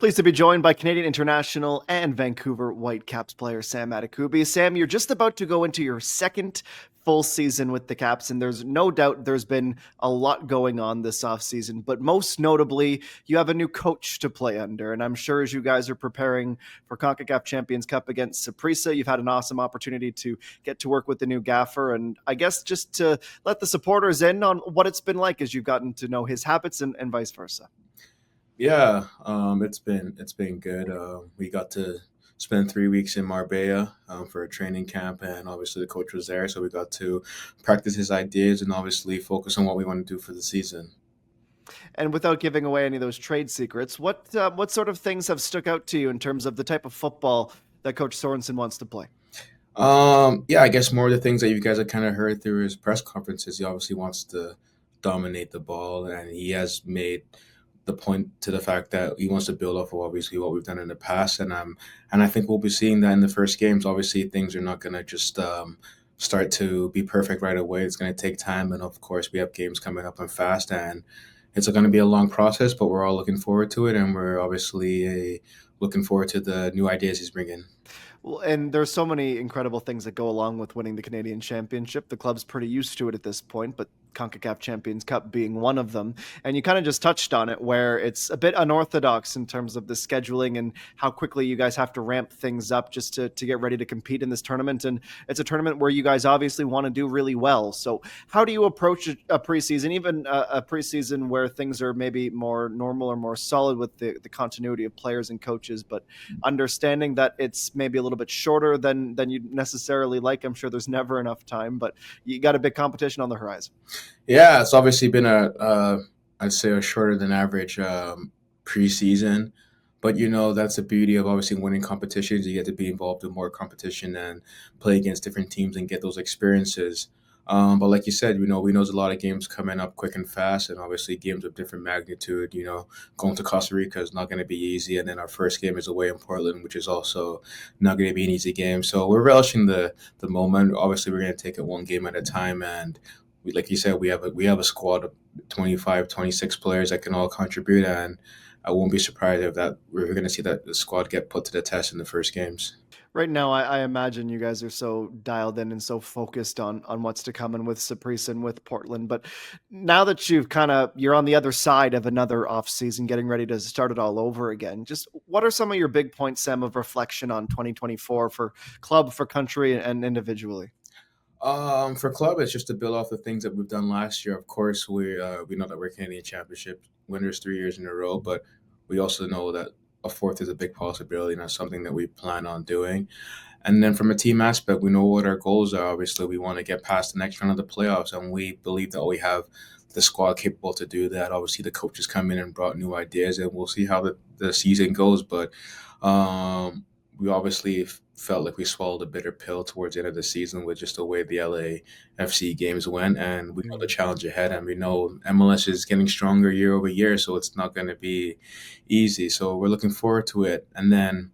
Pleased to be joined by Canadian international and Vancouver Whitecaps player Sam Adekugbe. Sam, you're just about to go into your second full season with the Caps, and there's no doubt there's been a lot going on this offseason. But most notably, you have a new coach to play under. And I'm sure as you guys are preparing for Concacaf Champions Cup against Saprissa, you've had an awesome opportunity to get to work with the new gaffer. And I guess just to let the supporters in on what it's been like as you've gotten to know his habits and vice versa. Yeah, it's been good. We got to spend 3 weeks in Marbella for a training camp, and obviously the coach was there, so we got to practice his ideas and obviously focus on what we want to do for the season. And without giving away any of those trade secrets, what sort of things have stuck out to you in terms of the type of football that Coach Sorensen wants to play? Yeah, I guess more of the things that you guys have kind of heard through his press conferences. He obviously wants to dominate the ball, and he has made the point to the fact that he wants to build off of obviously what we've done in the past, and I think we'll be seeing that in the first games. Obviously, things are not going to just start to be perfect right away. It's going to take time, and of course, we have games coming up and fast, and it's going to be a long process. But we're all looking forward to it, and we're obviously looking forward to the new ideas he's bringing. Well, and there's so many incredible things that go along with winning the Canadian Championship. The club's pretty used to it at this point, but CONCACAF Champions Cup being one of them. And you kind of just touched on it, where it's a bit unorthodox in terms of the scheduling and how quickly you guys have to ramp things up just to get ready to compete in this tournament. And it's a tournament where you guys obviously want to do really well. So, how do you approach a preseason, even a preseason where things are maybe more normal or more solid with the continuity of players and coaches, but understanding that it's maybe a little bit shorter than you'd necessarily like? I'm sure there's never enough time, but you got a big competition on the horizon. Yeah, it's obviously been I'd say a shorter than average preseason, but that's the beauty of obviously winning competitions. You get to be involved in more competition and play against different teams and get those experiences. But like you said, we know there's a lot of games coming up quick and fast, and obviously games of different magnitude. Going to Costa Rica is not going to be easy, and then our first game is away in Portland, which is also not going to be an easy game. So we're relishing the moment. Obviously, we're going to take it one game at a time, and like you said, we have a squad of 25, 26 players that can all contribute, and I won't be surprised if that we're going to see that the squad get put to the test in the first games. Right now, I imagine you guys are so dialed in and so focused on what's to come and with Saprissa and with Portland. But now that you're on the other side of another off season, getting ready to start it all over again, just what are some of your big points, Sam, of reflection on 2024 for club, for country, and individually? For club, it's just to build off the things that we've done last year. Of course, we know that we're Canadian Championship winners 3 years in a row, but we also know that a fourth is a big possibility, and that's something that we plan on doing. And then from a team aspect, we know what our goals are. Obviously, we want to get past the next round of the playoffs, and we believe that we have the squad capable to do that. Obviously, the coaches come in and brought new ideas, and we'll see how the season goes. But um, we obviously felt like we swallowed a bitter pill towards the end of the season with just the way the LAFC games went, and we know the challenge ahead, and we know MLS is getting stronger year over year, so it's not going to be easy. So we're looking forward to it, and then.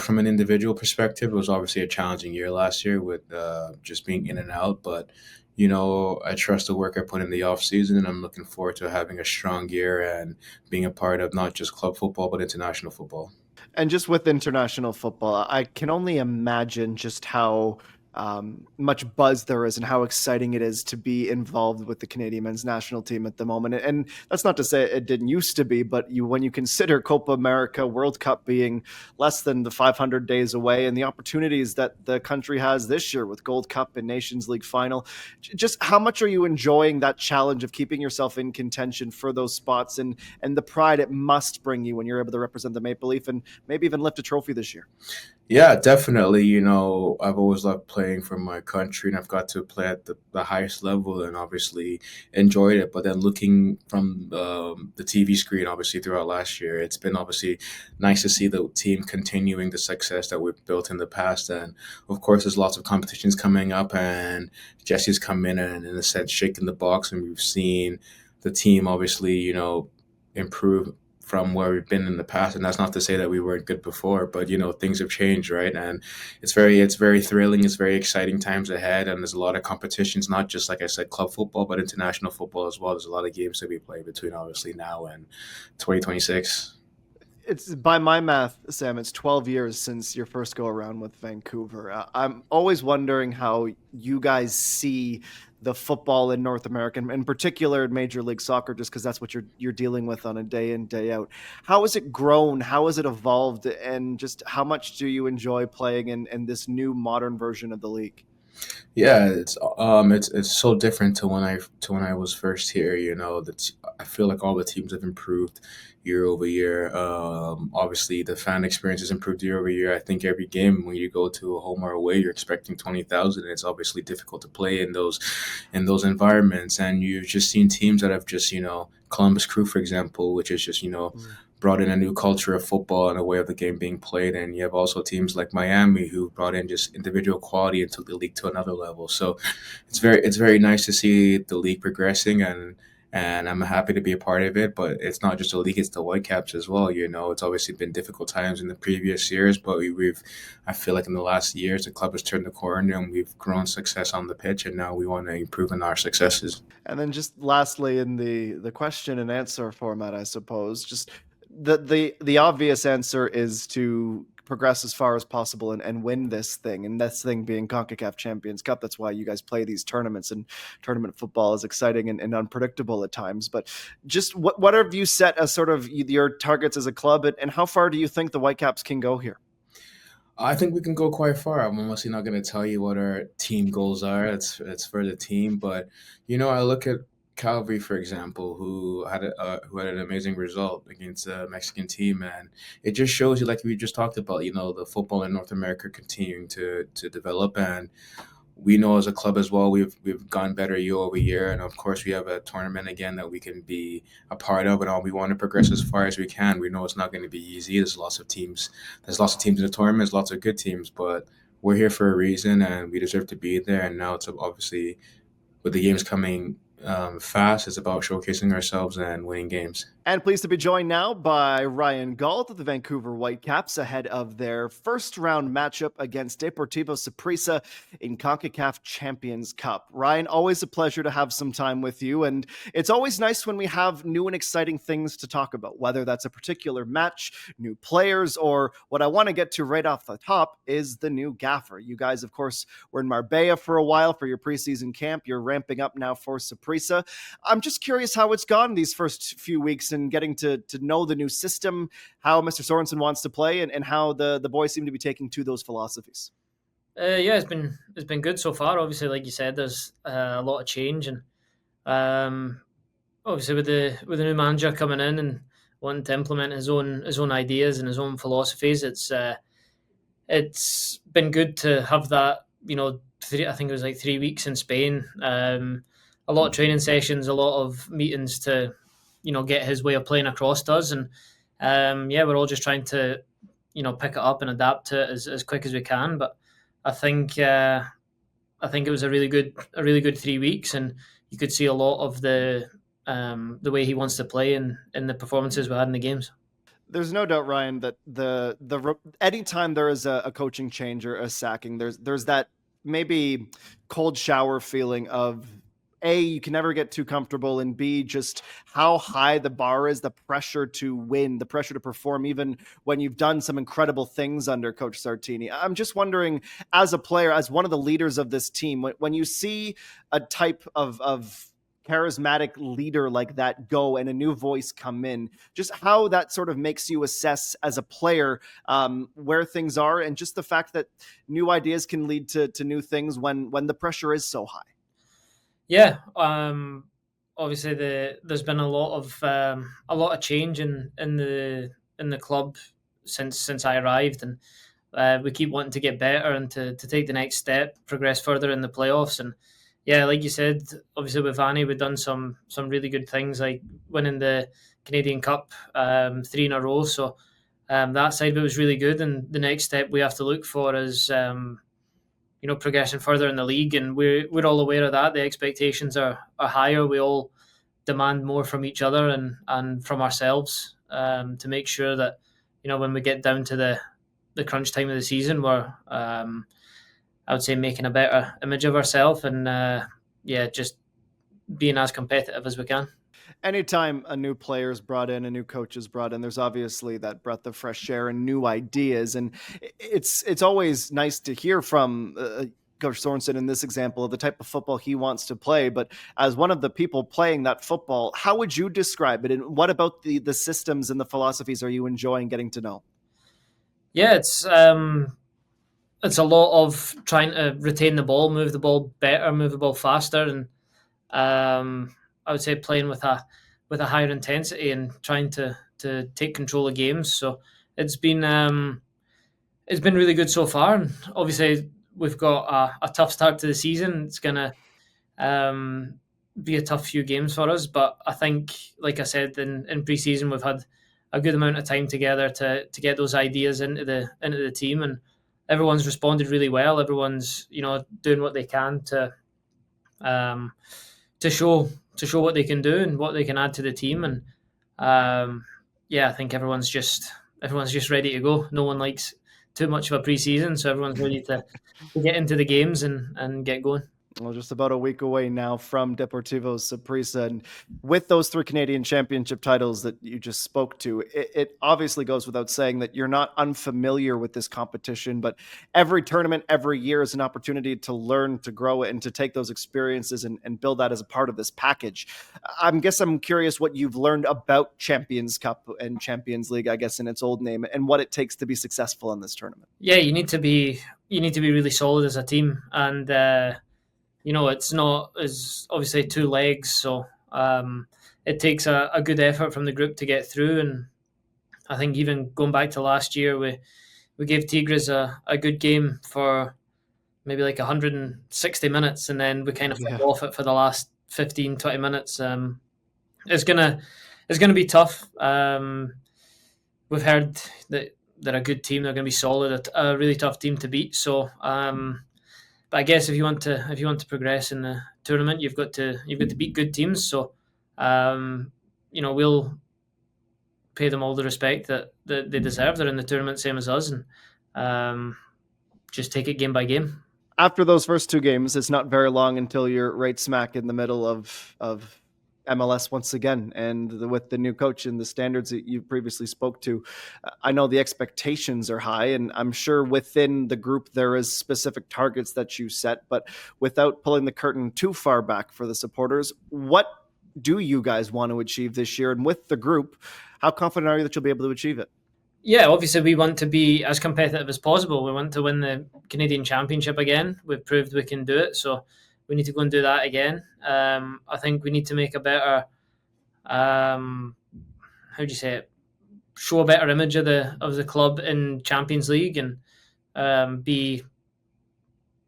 From an individual perspective, it was obviously a challenging year last year with just being in and out. But I trust the work I put in the off season, and I'm looking forward to having a strong year and being a part of not just club football but international football. And just with international football, I can only imagine just how much buzz there is and how exciting it is to be involved with the Canadian men's national team at the moment. And that's not to say it didn't used to be, but when you consider Copa America, World Cup being less than the 500 days away, and the opportunities that the country has this year with Gold Cup and Nations League final, just how much are you enjoying that challenge of keeping yourself in contention for those spots, and the pride it must bring you when you're able to represent the Maple Leaf and maybe even lift a trophy this year? Yeah, definitely. I've always loved playing for my country, and I've got to play at the highest level and obviously enjoyed it. But then looking from the TV screen, obviously throughout last year, it's been obviously nice to see the team continuing the success that we've built in the past. And of course, there's lots of competitions coming up, and Jesse's come in and, in a sense, shaking the box, and we've seen the team obviously, improve from where we've been in the past. And that's not to say that we weren't good before, but things have changed, right? And it's very thrilling. It's very exciting times ahead, and there's a lot of competitions, not just like I said, club football, but international football as well. There's a lot of games to be played between obviously now and 2026. It's by my math, Sam. It's 12 years since your first go around with Vancouver. I'm always wondering how you guys see the football in North America, in particular Major League Soccer, just because that's what you're dealing with on a day in day out. How has it grown? How has it evolved? And just how much do you enjoy playing in this new modern version of the league? Yeah, it's so different to when I was first here. You know, I feel like all the teams have improved year over year. Obviously, the fan experience has improved year over year. I think every game when you go to a home or away, you're expecting 20,000. It's obviously difficult to play in those environments, and you've just seen teams that have just Columbus Crew, for example, which is just Mm. brought in a new culture of football and a way of the game being played. And you have also teams like Miami who brought in just individual quality and took the league to another level. So it's very nice to see the league progressing, and I'm happy to be a part of it. But it's not just the league; it's the Whitecaps as well. You know, it's obviously been difficult times in the previous years, but we've I feel like in the last years the club has turned the corner and we've grown success on the pitch, and now we want to improve on our successes. And then just lastly, in the question and answer format, I suppose, just the obvious answer is to progress as far as possible and win this thing, and this thing being Concacaf Champions Cup. That's why you guys play these tournaments, and tournament football is exciting and unpredictable at times. But just what have you set as sort of your targets as a club, and how far do you think the Whitecaps can go here? I think we can go quite far. I'm honestly not going to tell you what our team goals are. It's for the team, but I look at Calvary, for example, who had an amazing result against a Mexican team, and it just shows you, like we just talked about, the football in North America continuing to develop, and we know as a club as well, we've gone better year over year, and of course we have a tournament again that we can be a part of, and all we want to progress as far as we can. We know it's not going to be easy. There's lots of teams in the tournament. There's lots of good teams, but we're here for a reason, and we deserve to be there. And now it's obviously with the games coming fast, it's about showcasing ourselves and winning games. And pleased to be joined now by Ryan Gauld of the Vancouver Whitecaps ahead of their first round matchup against Deportivo Saprissa in CONCACAF Champions Cup. Ryan, always a pleasure to have some time with you. And it's always nice when we have new and exciting things to talk about, whether that's a particular match, new players, or what I want to get to right off the top is the new gaffer. You guys, of course, were in Marbella for a while for your preseason camp. You're ramping up now for Saprissa. I'm just curious how it's gone these first few weeks and getting to know the new system, how Mr. Sorensen wants to play, and how the boys seem to be taking to those philosophies. Yeah, it's been good so far. Obviously, like you said, there's a lot of change, and um, obviously with the new manager coming in and wanting to implement his own ideas and his own philosophies, it's been good to have that. I think it was like 3 weeks in Spain. A lot of training sessions, a lot of meetings to get his way of playing across to us, and yeah, we're all just trying to pick it up and adapt to it as quick as we can. But I think I think it was a really good 3 weeks, and you could see a lot of the way he wants to play in the performances we had in the games. There's no doubt, Ryan, that anytime there is a coaching change or a sacking, there's that maybe cold shower feeling of A, you can never get too comfortable, and B, just how high the bar is, the pressure to win, the pressure to perform, even when you've done some incredible things under Coach Sartini. I'm just wondering, as a player, as one of the leaders of this team, when you see a type of charismatic leader like that go and a new voice come in, just how that sort of makes you assess as a player where things are, and just the fact that new ideas can lead to new things when the pressure is so high. Yeah, obviously there's been a lot of change in the club since I arrived, and we keep wanting to get better and to take the next step, progress further in the playoffs. And yeah, like you said, obviously with Vanni, we've done some really good things like winning the Canadian Cup three in a row. So that side of it was really good, and the next step we have to look for is progressing further in the league, and we're all aware of that. The expectations are higher. We all demand more from each other and from ourselves, to make sure that when we get down to the crunch time of the season, we're I would say making a better image of ourselves, and yeah, just being as competitive as we can. Anytime a new player is brought in, a new coach is brought in, there's obviously that breath of fresh air and new ideas, and it's always nice to hear from Coach Sorensen in this example of the type of football he wants to play. But as one of the people playing that football, how would you describe it, and what about the systems and the philosophies are you enjoying getting to know? Yeah, it's a lot of trying to retain the ball, move the ball better, move the ball faster, and I would say playing with a higher intensity and trying to take control of games. So it's been it's been really good so far, and obviously we've got a tough start to the season. It's gonna be a tough few games for us, but I think, like I said, in pre-season we've had a good amount of time together to get those ideas into the team, and everyone's responded really well. Everyone's doing what they can um, to show what they can do and what they can add to the team, and yeah, I think everyone's just ready to go. No one likes too much of a pre-season, so everyone's ready to get into the games and get going. Well, just about a week away now from Deportivo Saprissa. And with those 3 Canadian championship titles that you just spoke to, it obviously goes without saying that you're not unfamiliar with this competition, but every tournament, every year is an opportunity to learn, to grow, and to take those experiences and build that as a part of this package. I'm curious what you've learned about Champions Cup and Champions League, I guess, in its old name, and what it takes to be successful in this tournament. Yeah, you need to be really solid as a team, and it's not as obviously 2 legs, so it takes a good effort from the group to get through. And I think even going back to last year, we gave Tigres a good game for maybe like 160 minutes, and then we kind of fell off it for the last 15, 20 minutes. It's gonna be tough. We've heard that they're a good team. They're going to be solid. A really tough team to beat. So. But I guess if you want to progress in the tournament, you've got to beat good teams. So, we'll pay them all the respect that they deserve. They're in the tournament, same as us, and just take it game by game. After those first 2 games, it's not very long until you're right smack in the middle of MLS once again, and with the new coach and the standards that you previously spoke to, I know the expectations are high, and I'm sure within the group there is specific targets that you set, but without pulling the curtain too far back for the supporters, what do you guys want to achieve this year? And with the group, how confident are you that you'll be able to achieve it? Yeah, obviously we want to be as competitive as possible. We want to win the Canadian Championship again. We've proved we can do it, so we need to go and do that again. I think we need to make a better, how do you say it? Show a better image of the club in Champions League, and be,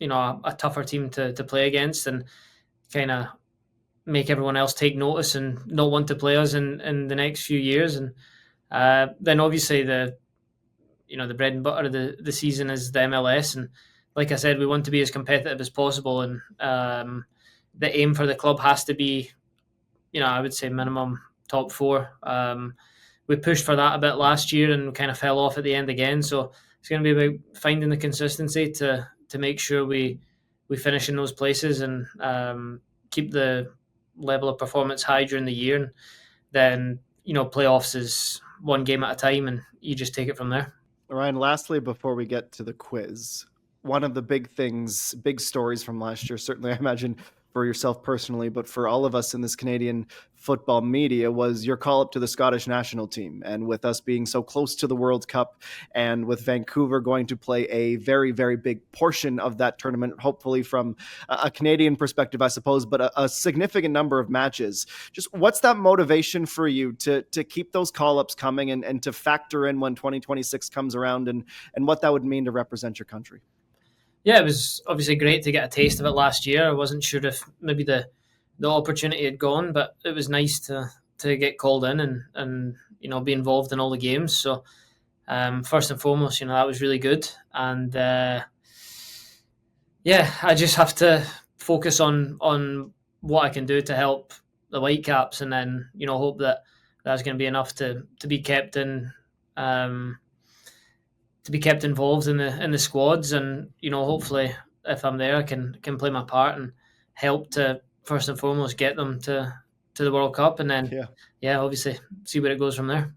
a tougher team to play against, and kind of make everyone else take notice and not want to play us in the next few years. And then obviously the bread and butter of the season is the MLS, and like I said, we want to be as competitive as possible, and the aim for the club has to be, I would say minimum top 4. We pushed for that a bit last year and kind of fell off at the end again. So it's going to be about finding the consistency to make sure we finish in those places and keep the level of performance high during the year. And then, playoffs is one game at a time, and you just take it from there. Ryan, lastly, before we get to the quiz, one of the big stories from last year, certainly I imagine for yourself personally, but for all of us in this Canadian football media, was your call up to the Scottish national team. And with us being so close to the World Cup, and with Vancouver going to play a very, very big portion of that tournament, hopefully from a Canadian perspective, I suppose, but a significant number of matches. Just what's that motivation for you to keep those call ups coming and to factor in when 2026 comes around, and what that would mean to represent your country? Yeah, it was obviously great to get a taste of it last year. I wasn't sure if maybe the opportunity had gone, but it was nice to get called in and be involved in all the games. So first and foremost, that was really good. And yeah, I just have to focus on what I can do to help the Whitecaps, and then hope that that's going to be enough to be kept in. To be kept involved in the squads, and hopefully if I'm there I can play my part and help to first and foremost get them to to the World Cup, and then Yeah. yeah, obviously see where it goes from there.